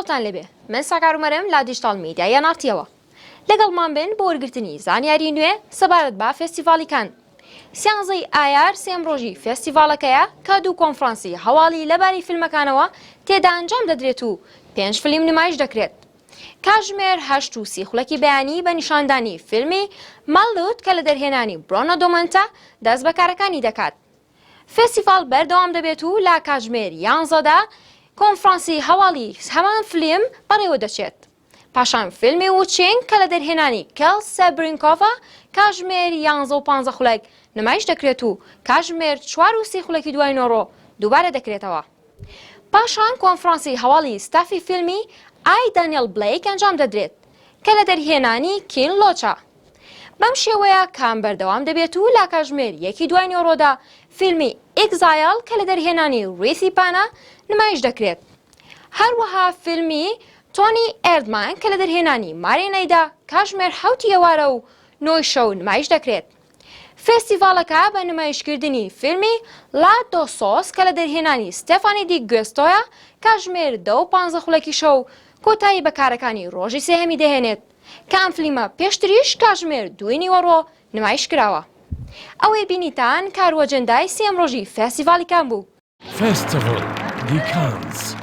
چاوتان لەبێ من ساکار ومەرم لا دیجیتال میدیای نارتیەوە لەگەڵمان بن بۆ وەرگرتنی زانیاری نوێ سەبارەت بە فێستیڤاڵی کان. سیانزەی ئایار سێم ڕۆژی فێستیڤاڵەکەیە کە دوو کۆنفرانسی هەواڵی لەباری فیلمەکانەوە تێدا ئەنجام دەدرێت و 5 فیلم نمایش دەکرێت. کاتژمێر 8 و 30 خولەکی بەیانی بە نیشاندانی فیلمی مەڵلوت کە لە دەرهێنانی برۆنە دۆمەنتە دەست بەکارەکانی دەکات. فێستیڤاڵ بەردەوام دەبێت و لا کاتژمێر 11دا کۆنفرانسی هەواڵی هەمان فیلم بەڕێوە دەچێت. پاشان فیلمی وچینگ کە لە دەرهێنانی کەل سەبرینکۆڤە کاتژمێر 11 و 15 خولەک نمایش دەکرێت و کاتژمێر 4 و 30 خولەکی دوای نۆڕۆ دووبارە دەکرێتەوە. پاشان کۆنفرانسی هەواڵی ستافی فیلمی ئای دانیێل بلیک ئەنجام دەدرێت کە لە دەرهێنانی کین لۆچە. بەم شێوەیە کام بەردەوام دەبێت و لا کاتژمێر 1 دوای نۆڕۆدا فیلمی ئێگزایل کە لە دەرهێنانی ڕیسی پانە نمایش دەکرێت. هەروەها فیلمی تۆنی ئێردمان کە لە دەرهێنانی مارێنەیدا کاتژمێر 7 ئێوارە و 9 شەو نمایش دەکرێت. فێستیڤاڵەکە بە نمایشکردنی فیلمی لا دۆ سۆس کە لە دەرهێنانی ستێفانی دی گوێستۆیە کاتژمێر 10 و 15 خولەکی شەو کۆتایی بەکارەکانی ڕۆژی سێهەمی دەهێنێت کە ئەم فیلمە پێشتریش کاتژمێر 2 نیوەڕۆ نمایش کراوە. ئەوەی بینیتان کاروەجەندای سێم ڕۆژی فێستیڤاڵی کان بوو. Festival de Cannes.